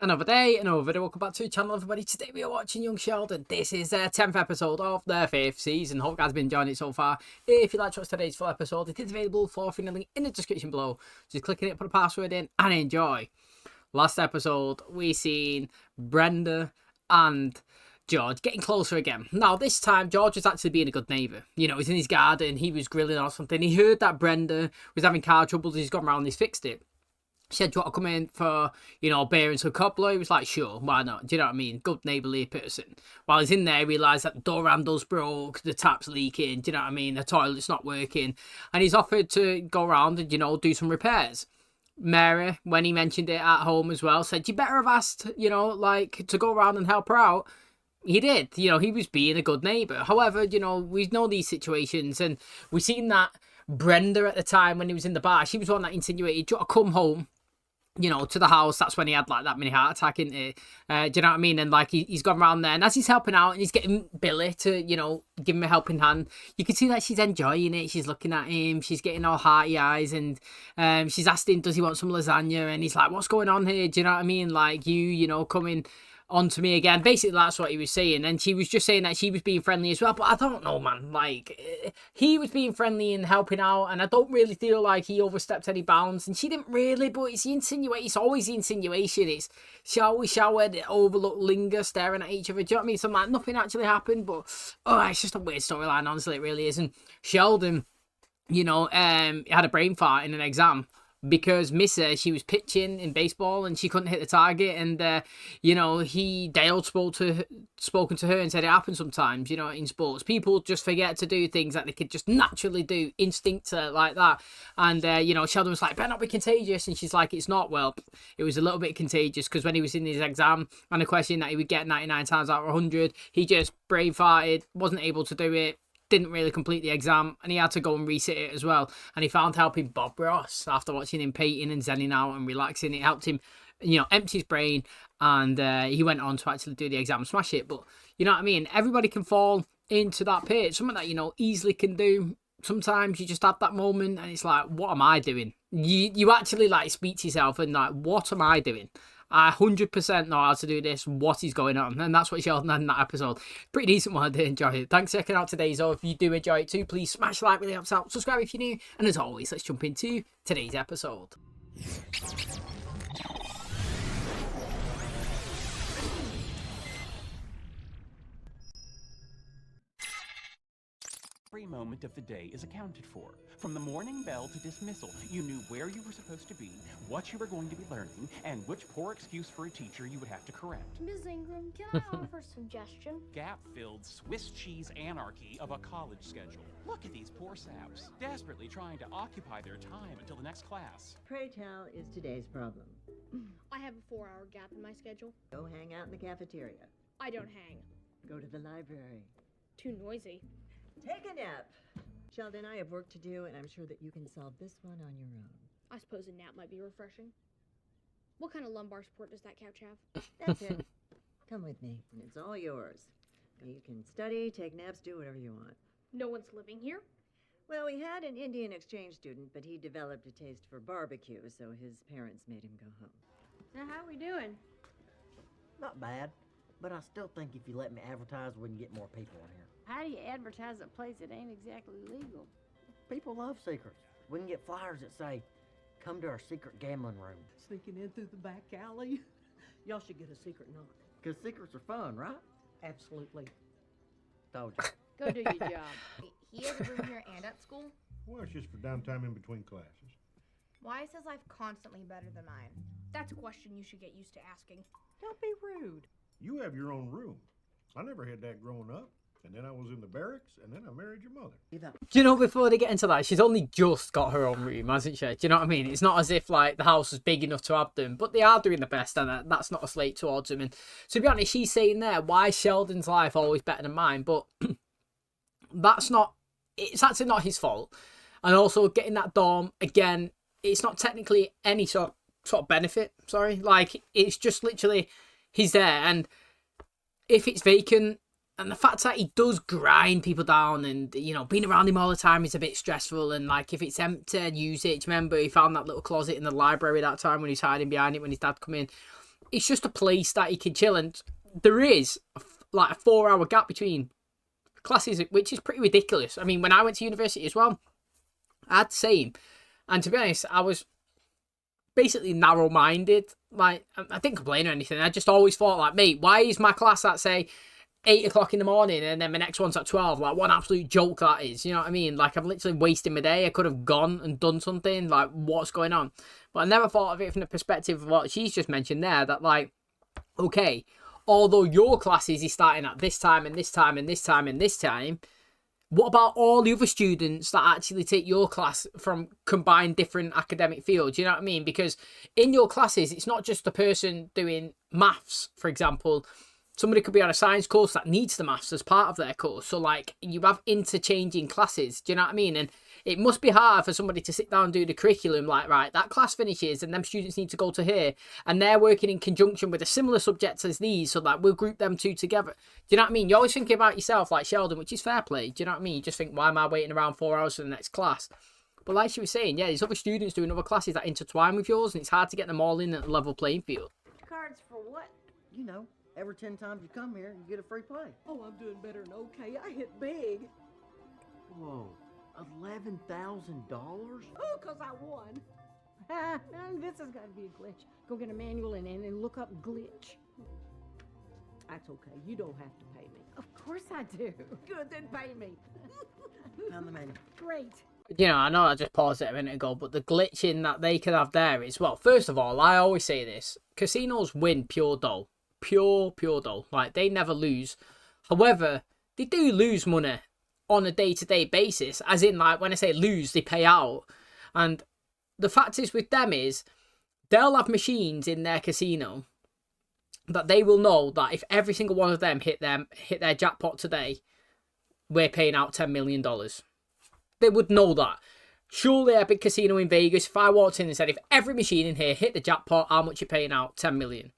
Another day, another video. Welcome back to the channel, everybody. Today we are watching Young Sheldon. This is their 10th episode of their 5th season. Hope you guys have been enjoying it so far. If you'd like to watch today's full episode, it is available for free link in the description below. Just click on it, put a password in, and enjoy. Last episode, we seen Brenda and George getting closer again. Now, this time, George was actually being a good neighbour. You know, he's in his garden, he was grilling or something. He heard that Brenda was having car troubles. He's gone round and he's fixed it. She said, do you want to come in for, beer and some cobbler? He was like, sure, why not? Do you know what I mean? Good neighbourly person. While he's in there, he realised that the door handle's broke, the tap's leaking, do you know what I mean? The toilet's not working. And he's offered to go around and, do some repairs. Mary, when he mentioned it at home as well, said, you better have asked, to go around and help her out. He did. He was being a good neighbour. However, we know these situations, and we've seen that Brenda at the time when he was in the bar, she was one that insinuated, do you want to come home? To the house. That's when he had like that mini heart attack, into do you know what I mean? And like he's gone around there, and as he's helping out and he's getting Billy to give him a helping hand, you can see that she's enjoying it. She's looking at him, she's getting all hearty eyes, and she's asking, does he want some lasagna? And he's like, what's going on here? Do you know what I mean? Like coming on to me again. Basically, that's what he was saying. And she was just saying that she was being friendly as well. But I don't know, man. Like, he was being friendly and helping out. And I don't really feel like he overstepped any bounds. And she didn't really. But it's the insinuation. It's always the insinuation. It's showered, overlook, linger, staring at each other. Do you know what I mean? So, like, nothing actually happened. But, it's just a weird storyline. Honestly, it really is. And Sheldon, had a brain fart in an exam. Because Missa, she was pitching in baseball and she couldn't hit the target, and Dale spoken to her and said it happens sometimes, in sports. People just forget to do things that they could just naturally do, instinct like that. And Sheldon was like, better not be contagious, and she's like, it's not. Well, it was a little bit contagious, because when he was in his exam and a question that he would get 99 times out of 100, he just brain farted, wasn't able to do it. Didn't really complete the exam, and he had to go and resit it as well. And he found helping Bob Ross after watching him painting and zenning out and relaxing. It helped him, empty his brain, and he went on to actually do the exam and smash it. But you know what I mean? Everybody can fall into that pit. Something that easily can do. Sometimes you just have that moment, and it's like, what am I doing? You actually like speak to yourself and like, what am I doing? I 100% know how to do this, what is going on. And that's what Sheldon had in that episode. Pretty decent one, I did enjoy it. Thanks for checking out today's video. If you do enjoy it too, please smash the like, really helps out. Subscribe if you're new. And as always, let's jump into today's episode. Every moment of the day is accounted for. From the morning bell to dismissal, you knew where you were supposed to be, what you were going to be learning, and which poor excuse for a teacher you would have to correct. Ms. Ingram, can I offer a suggestion? Gap-filled Swiss cheese anarchy of a college schedule. Look at these poor saps, desperately trying to occupy their time until the next class. Pray tell is today's problem. I have a 4-hour gap in my schedule. Go hang out in the cafeteria. I don't hang. Go to the library. Too noisy. Take a nap. Sheldon, I have work to do, and I'm sure that you can solve this one on your own. I suppose a nap might be refreshing. What kind of lumbar support does that couch have? That's it. Come with me, and it's all yours. You can study, take naps, do whatever you want. No one's living here? Well, we had an Indian exchange student, but he developed a taste for barbecue, so his parents made him go home. So how are we doing? Not bad, but I still think if you let me advertise, we can get more people in here. How do you advertise a place that ain't exactly legal? People love secrets. We can get flyers that say, come to our secret gambling room. Sneaking in through the back alley. Y'all should get a secret knock. Because secrets are fun, right? Absolutely. Told you. Go do your job. He has a room here and at school? Well, it's just for downtime in between classes. Why is his life constantly better than mine? That's a question you should get used to asking. Don't be rude. You have your own room. I never had that growing up. And then I was in the barracks, and then I married your mother. Before they get into that, she's only just got her own room, hasn't she? Do you know what I mean? It's not as if, like, the house is big enough to have them, but they are doing the best, and that's not a slate towards them. And to be honest, she's saying there, why is Sheldon's life always better than mine? But it's actually not his fault. And also, getting that dorm, again, it's not technically any sort of benefit, Like, it's just literally, he's there, and if it's vacant, and the fact that he does grind people down, and being around him all the time is a bit stressful. And like, if it's empty, use it. Do you remember he found that little closet in the library that time when he was hiding behind it when his dad come in? it's just a place that you can chill, and there is like a 4-hour gap between classes, which is pretty ridiculous. I mean, when I went to university as well, I had the same, and to be honest, I was basically narrow-minded. Like, I didn't complain or anything. I just always thought, like, mate, why is my class at, say, 8 o'clock in the morning and then my next one's at 12? Like, what an absolute joke that is. You know what I mean? Like, I'm literally wasting my day. I could have gone and done something. Like, what's going on? But I never thought of it from the perspective of what she's just mentioned there, that, like, okay, although your classes is starting at this time and this time and this time and this time, what about all the other students that actually take your class from combined different academic fields? You know what I mean? Because in your classes, it's not just the person doing maths, for example. Somebody could be on a science course that needs the maths as part of their course. So, like, you have interchanging classes. Do you know what I mean? And it must be hard for somebody to sit down and do the curriculum, like, right, that class finishes and them students need to go to here, and they're working in conjunction with a similar subject as these, so that we'll group them two together. Do you know what I mean? You're always thinking about yourself, like Sheldon, which is fair play. Do you know what I mean? You just think, why am I waiting around 4 hours for the next class? But like she was saying, yeah, there's other students doing other classes that intertwine with yours, and it's hard to get them all in at a level playing field. Cards for what? You know, every 10 times you come here, you get a free play. Oh, I'm doing better than okay. I hit big. Whoa, $11,000? Oh, 'cause I won. This has got to be a glitch. Go get a manual and look up glitch. That's okay. You don't have to pay me. Of course I do. Good, then pay me. Found the menu. Great. You know, I know I just paused it a minute ago, but the glitching that they could have there is, well, first of all, I always say this, casinos win pure dough. Pure dough. Like, they never lose. However, they do lose money on a day-to-day basis, as in, like, when I say lose, they pay out. And the fact is with them is, they'll have machines in their casino that they will know that if every single one of them hit their jackpot today, we're paying out $10 million. They would know that. Surely a big casino in Vegas, if I walked in and said, if every machine in here hit the jackpot, how much you paying out? 10 million.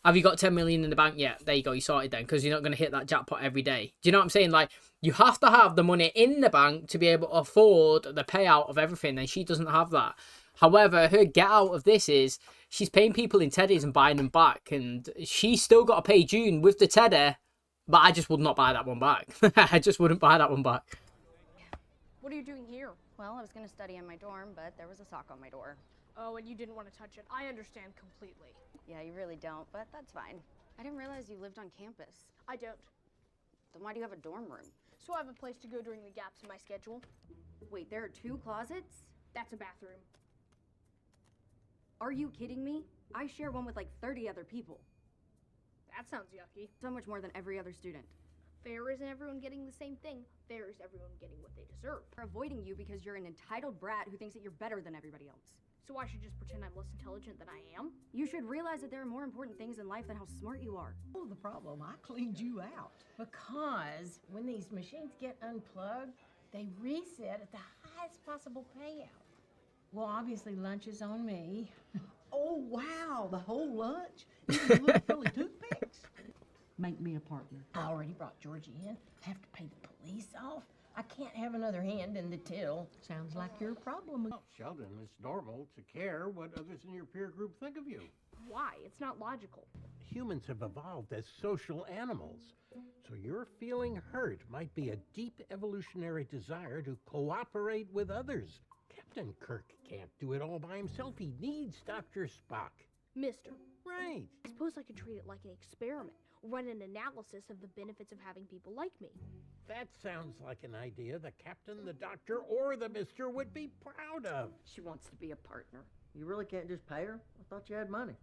Have you got 10 million in the bank yet? There you go, you sorted then, because you're not going to hit that jackpot every day. Do you know what I'm saying? Like, you have to have the money in the bank to be able to afford the payout of everything, and she doesn't have that. However, her get out of this is she's paying people in teddies and buying them back, and she's still got to pay June with the teddy, but I just would not buy that one back. I just wouldn't buy that one back. What are you doing here? Well, I was going to study in my dorm, but there was a sock on my door. Oh, and you didn't want to touch it. I understand completely. Yeah, you really don't, but that's fine. I didn't realize you lived on campus. I don't. Then why do you have a dorm room? So I have a place to go during the gaps in my schedule. Wait, there are 2 closets? That's a bathroom. Are you kidding me? I share one with like 30 other people. That sounds yucky. So much more than every other student. Fair isn't everyone getting the same thing. Fair is everyone getting what they deserve. They're avoiding you because you're an entitled brat who thinks that you're better than everybody else. So I should just pretend I'm less intelligent than I am? You should realize that there are more important things in life than how smart you are. Oh, the problem, I cleaned you out. Because when these machines get unplugged, they reset at the highest possible payout. Well, obviously lunch is on me. Oh, wow, the whole lunch? Even the little Philly toothpicks? Make me a partner. I already brought Georgie in. Have to pay the police off. I can't have another hand in the till. Sounds like your problem. Well, Sheldon, it's normal to care what others in your peer group think of you. Why? It's not logical. Humans have evolved as social animals, so your feeling hurt might be a deep evolutionary desire to cooperate with others. Captain Kirk can't do it all by himself. He needs Dr. Spock. Mister. Right. I suppose I could treat it like an experiment. Run an analysis of the benefits of having people like me. That sounds like an idea the captain, the doctor, or the mister would be proud of. She wants to be a partner. You really can't just pay her? I thought you had money.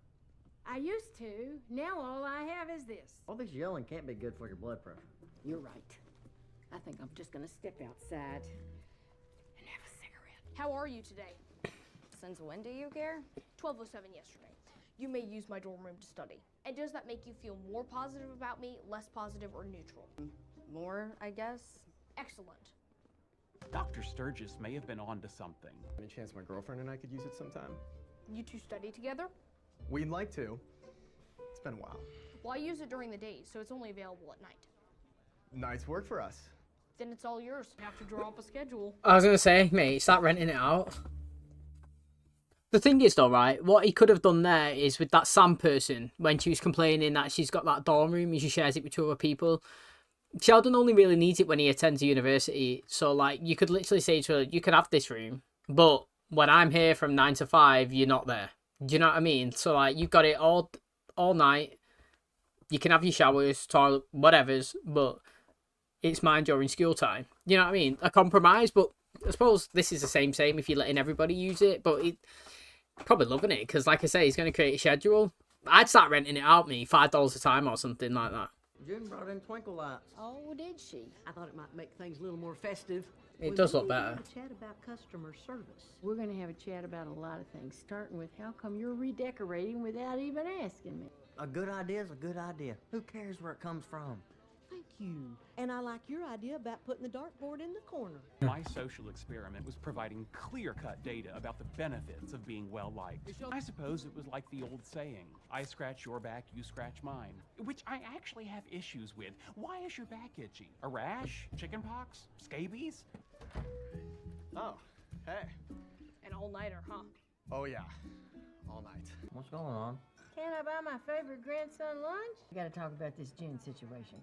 I used to. Now all I have is this. All this yelling can't be good for your blood pressure. You're right. I think I'm just gonna step outside and have a cigarette. How are you today? Since when do you care? 12:07 yesterday. You may use my dorm room to study. And does that make you feel more positive about me, less positive, or neutral? More, I guess. Excellent. Dr. Sturgis may have been onto something. Any chance my girlfriend and I could use it sometime? You two study together? We'd like to. It's been a while. Well, I use it during the day, so it's only available at night. Nights work for us. Then it's all yours. You have to draw up a schedule. I was going to say, mate, start renting it out. The thing is, though, right, what he could have done there is with that Sam person, when she was complaining that she's got that dorm room and she shares it with 2 other people, Sheldon only really needs it when he attends university. So, like, you could literally say to her, you can have this room, but when I'm here from 9 to 5, you're not there. Do you know what I mean? So, like, you've got it all night. You can have your showers, toilet, whatever's, but it's mine during school time. You know what I mean? A compromise, but I suppose this is the same if you're letting everybody use it, but it probably loving it because, like I say, he's going to create a schedule. I'd start renting it out, me, $5 a time or something like that. June brought in twinkle lights. Oh, did she? I thought it might make things a little more festive. It does look better. Have a chat about customer service. We're going to have a chat about a lot of things, starting with how come you're redecorating without even asking me? A good idea is a good idea. Who cares where it comes from? Thank you. And I like your idea about putting the dartboard in the corner. My social experiment was providing clear-cut data about the benefits of being well-liked. I suppose it was like the old saying, I scratch your back, you scratch mine, which I actually have issues with. Why is your back itchy? A rash? Chickenpox? Scabies? Oh, hey. An all-nighter, huh? Oh, yeah. All night. What's going on? Can I buy my favorite grandson lunch? We gotta talk about this June situation.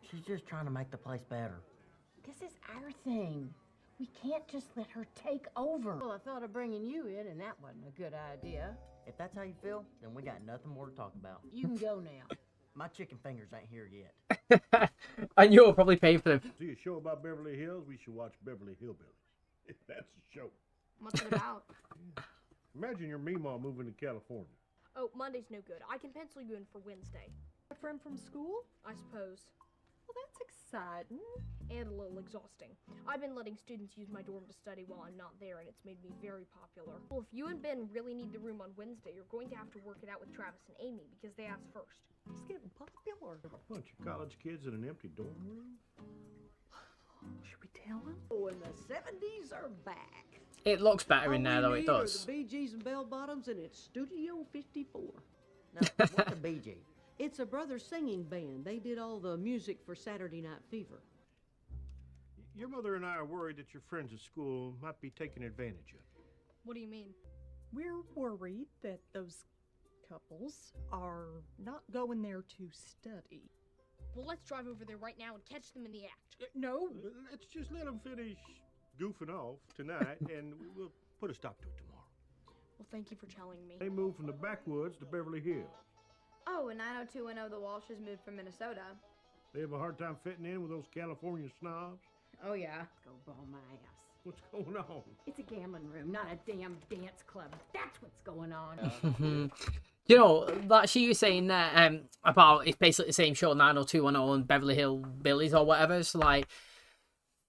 She's just trying to make the place better. This is our thing. We can't just let her take over. Well, I thought of bringing you in, and that wasn't a good idea. If that's how you feel, then we got nothing more to talk about. You can go now. My chicken fingers ain't here yet. And you'll probably pay for them. See a show about Beverly Hills? We should watch Beverly Hillbillies. That's a show. What's it about? Imagine your Meemaw moving to California. Oh, Monday's no good. I can pencil you in for Wednesday. A friend from school? I suppose. Well, that's exciting. And a little exhausting. I've been letting students use my dorm to study while I'm not there, and it's made me very popular. Well, if you and Ben really need the room on Wednesday, you're going to have to work it out with Travis and Amy, because they asked first. It's getting popular. A bunch of college kids in an empty dorm room? Should we tell them? Oh, and the 70s are back. It looks better in there, though, it Are does. the Bee Gees and Bell Bottoms, and it's Studio 54. Now, what's a BG? It's a brothers singing band. They did all the music for Saturday Night Fever. Your mother and I are worried that your friends at school might be taking advantage of you. What do you mean? We're worried that those couples are not going there to study. Well, let's drive over there right now and catch them in the act. No. Let's just let them finish goofing off tonight, and we'll put a stop to it tomorrow. Well, thank you for telling me. They moved from the backwoods to Beverly Hills. Oh, and 90210 the Walshes moved from Minnesota. They have a hard time fitting in with those California snobs. Oh, yeah. Go ball my ass. What's going on? It's a gambling room, not a damn dance club. That's what's going on. You know, that she was saying there about it's basically the same show, 90210 and Beverly Hill Billies or whatever. It's like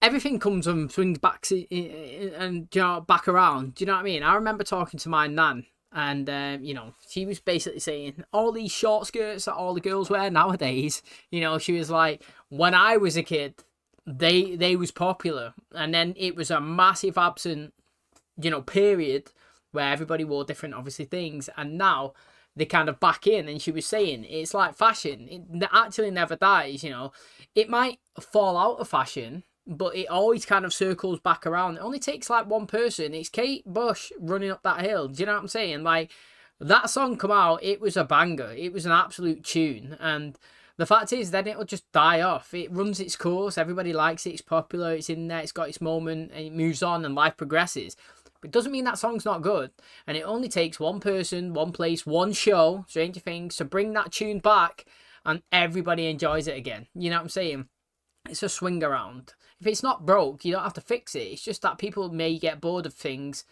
everything comes and swings back and you know, back around. Do you know what I mean? I remember talking to my nan, and you know, she was basically saying all these short skirts that all the girls wear nowadays. You know, she was like, when I was a kid, they was popular, and then it was a massive absent, you know, period where everybody wore different, obviously, things, and now they kind of back in. And she was saying it's like fashion, it actually never dies. You know, it might fall out of fashion, but it always kind of circles back around. It only takes like one person. It's Kate Bush running up that hill. Do you know what I'm saying? Like, that song come out, it was a banger. It was an absolute tune. And the fact is, then it'll just die off. It runs its course. Everybody likes it. It's popular. It's in there. It's got its moment, and it moves on, and life progresses. But it doesn't mean that song's not good. And it only takes one person, one place, one show, Stranger Things, to bring that tune back, and everybody enjoys it again. You know what I'm saying? It's a swing around. If it's not broke, you don't have to fix it. It's just that people may get bored of things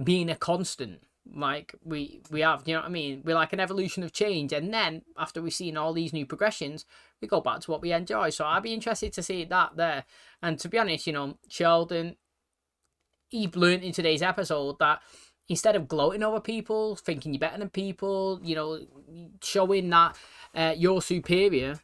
being a constant, like we have. You know what I mean? We're like an evolution of change, and then after we've seen all these new progressions, we go back to what we enjoy. So I'd be interested to see that there. And to be honest, you know, Sheldon, he learned in today's episode that instead of gloating over people, thinking you're better than people, you know, showing that you're superior,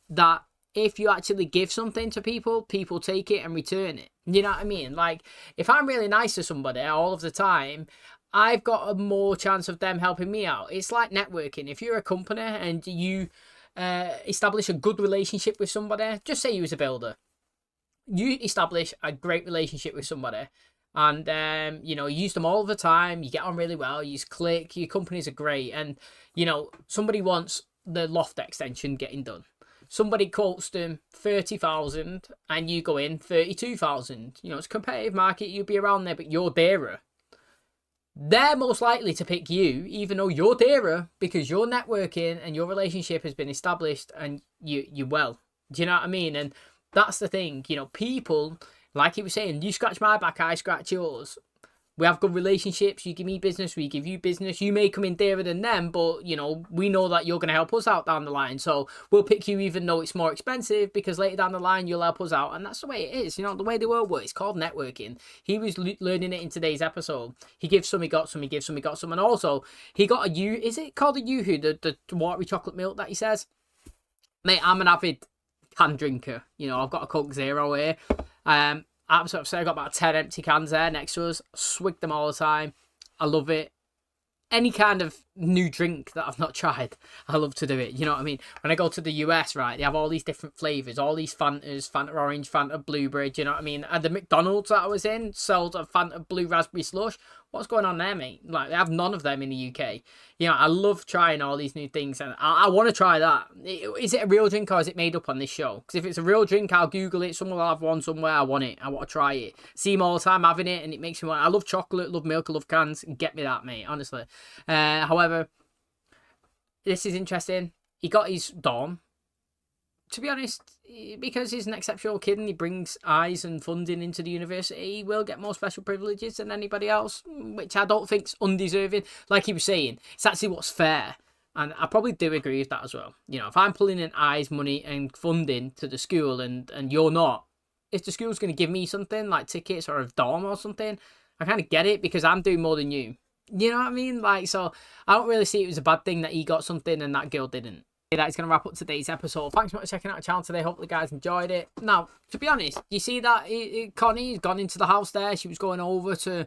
that if you actually give something to people, people take it and return it. You know what I mean? Like, if I'm really nice to somebody all of the time, I've got a more chance of them helping me out. It's like networking. If you're a company and you establish a good relationship with somebody, just say you was a builder. You establish a great relationship with somebody, And, you know, you use them all the time. You get on really well. You use Click. Your companies are great. And, you know, somebody wants the loft extension getting done. Somebody quotes them 30,000 and you go in 32,000. You know, it's a competitive market. You'll be around there, but you're dearer. They're most likely to pick you, even though you're dearer, because your networking and your relationship has been established and you're well. Do you know what I mean? And that's the thing. You know, people, like he was saying, you scratch my back, I scratch yours. We have good relationships. You give me business, we give you business. You may come in dearer than them, but, you know, we know that you're going to help us out down the line. So we'll pick you even though it's more expensive, because later down the line, you'll help us out. And that's the way it is. You know, the way the world works. It's called networking. He was learning it in today's episode. He gives some, he got some, he gives some, he got some. And also, he got is it called a Yoo-hoo, the watery chocolate milk that he says? Mate, I'm an avid can drinker. You know, I've got a Coke Zero here. Absolutely upset. I got about 10 empty cans there next to us. Swig them all the time. I love it. Any kind of new drink that I've not tried, I love to do it. You know what I mean? When I go to the US, right, they have all these different flavours, all these Fantas, Fanta Orange, Fanta Blueberry, do you know what I mean? And the McDonald's that I was in sold a Fanta Blue Raspberry Slush. What's going on there, mate? Like, they have none of them in the UK. You know, I love trying all these new things, and I want to try that. Is it a real drink or is it made up on this show? Because if it's a real drink, I'll Google it. Someone will have one somewhere. I want it. I want to try it. See them all the time having it, and it makes me want. I love chocolate, love milk, I love cans. Get me that, mate, honestly. However, this is interesting. He got his dorm. To be honest, because he's an exceptional kid and he brings eyes and funding into the university, he will get more special privileges than anybody else, which I don't think's undeserving. Like he was saying, it's actually what's fair. And I probably do agree with that as well. You know, if I'm pulling in eyes, money and funding to the school and you're not, if the school's going to give me something like tickets or a dorm or something, I kind of get it because I'm doing more than you. You know what I mean? Like, so I don't really see it as a bad thing that he got something and that girl didn't. That's going to wrap up today's episode. Thanks so much for checking out the channel today. Hope the guys enjoyed it. Now, to be honest, you see that Connie's gone into the house there. She was going over to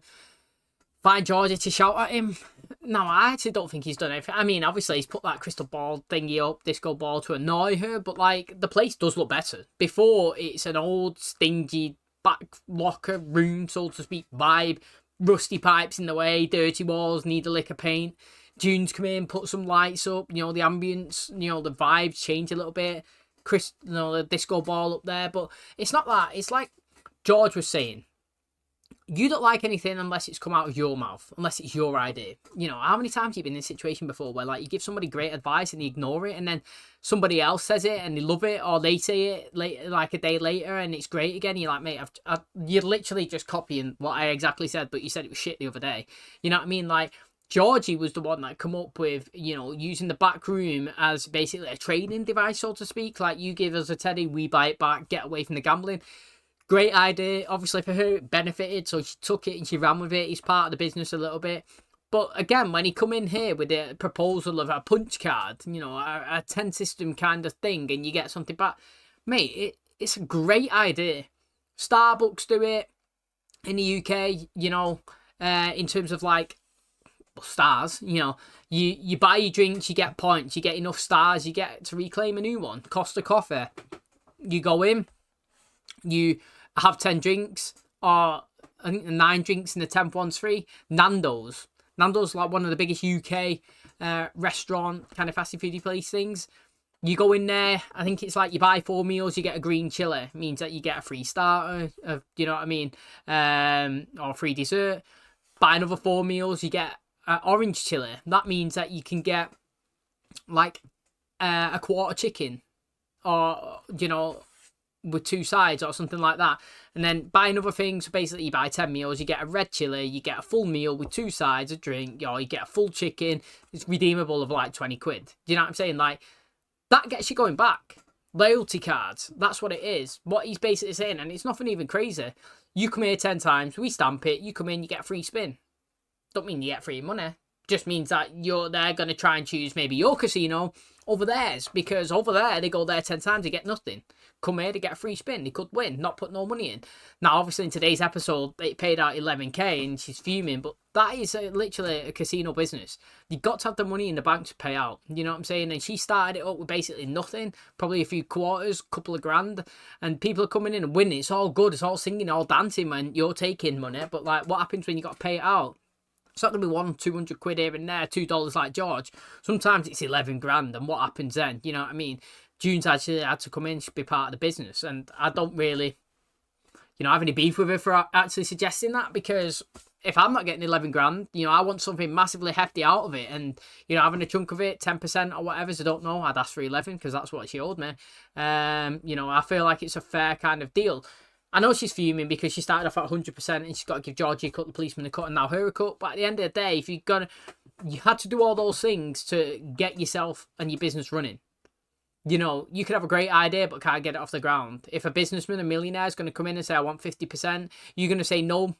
find Georgie to shout at him. No, I actually don't think he's done anything. I mean, obviously, he's put that crystal ball thingy up, disco ball, to annoy her. But, like, the place does look better. Before, it's an old, stingy, back locker room, so to speak, vibe. Rusty pipes in the way, dirty walls, need a lick of paint. June's come in, put some lights up, you know, the ambience, you know, the vibes change a little bit. Chris, you know, the disco ball up there, but it's not that. It's like George was saying, you don't like anything unless it's come out of your mouth, unless it's your idea. You know, how many times have you been in a situation before where, like, you give somebody great advice and they ignore it, and then somebody else says it and they love it, or they say it like a day later and it's great again? You're like, mate, you're literally just copying what I exactly said, but you said it was shit the other day. You know what I mean? Like, Georgie was the one that come up with, you know, using the back room as basically a trading device, so to speak. Like, you give us a teddy, we buy it back, get away from the gambling. Great idea. Obviously, for her, it benefited, so she took it and she ran with it. He's part of the business a little bit. But again, when he come in here with a proposal of a punch card, you know, a 10 system kind of thing, and you get something back, mate, it's a great idea. Starbucks do it in the UK, you know, in terms of, like, stars, you know, you buy your drinks, you get points, you get enough stars, you get to reclaim a new one. Costa Coffee, you go in, you have 10 drinks, or I think 9 drinks and the 10th one's free. Nando's like one of the biggest UK restaurant kind of fast food place things. You go in there, I think it's like you buy 4 meals, you get a green chili. It means that you get a free starter, you know what I mean, or free dessert. Buy another 4 meals, you get orange chili. That means that you can get like a quarter chicken, or, you know, with 2 sides or something like that. And then buy another thing. So basically, you buy 10 meals, you get a red chili, you get a full meal with 2 sides, a drink, or you get a full chicken. It's redeemable of like 20 quid. Do you know what I'm saying? Like, that gets you going back. Loyalty cards, that's what it is. What he's basically saying, and it's nothing even crazy. You come here 10 times, we stamp it, you come in, you get a free spin. Don't mean you get free money. Just means that they're going to try and choose maybe your casino over theirs, because over there, they go there 10 times, they get nothing. Come here, they get a free spin. They could win, not put no money in. Now, obviously, in today's episode, they paid out 11k and she's fuming, but That is literally a casino business. You got to have the money in the bank to pay out. You know what I'm saying? And she started it up with basically nothing, probably a few quarters, couple of grand, and people are coming in and winning. It's all good. It's all singing, all dancing, man. You're taking money, but like, what happens when you got to pay it out? It's not going to be 100-200 quid here and there, $2 like George. Sometimes it's 11 grand, and what happens then? You know what I mean? June's actually had to come in to be part of the business, and I don't really, have any beef with her for actually suggesting that, because if I'm not getting 11 grand, I want something massively hefty out of it, and, having a chunk of it, 10% or whatever, so I don't know, I'd ask for 11, because that's what she owed me. I feel like it's a fair kind of deal. I know she's fuming because she started off at 100% and she's got to give Georgie a cut, the policeman a cut, and now her a cut. But at the end of the day, if you had to do all those things to get yourself and your business running. You could have a great idea but can't get it off the ground. If a businessman, a millionaire, is going to come in and say, I want 50%, you're going to say no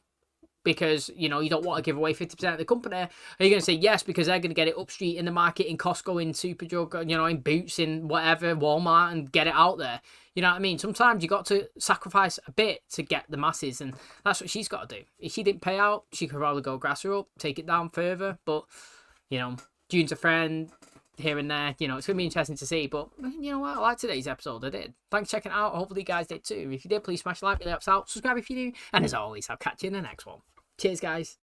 because, you don't want to give away 50% of the company. Or you're going to say yes because they're going to get it up street in the market, in Costco, in Superdrug, in Boots, in whatever, Walmart, and get it out there. You know what I mean? Sometimes you got to sacrifice a bit to get the masses, and that's what she's got to do. If she didn't pay out, she could probably go grass her up, take it down further. But, June's a friend here and there. It's going to be interesting to see. But, you know what? I liked today's episode. I did. Thanks for checking it out. Hopefully you guys did too. If you did, please smash the like, really helps out. Subscribe if you do. And as always, I'll catch you in the next one. Cheers, guys.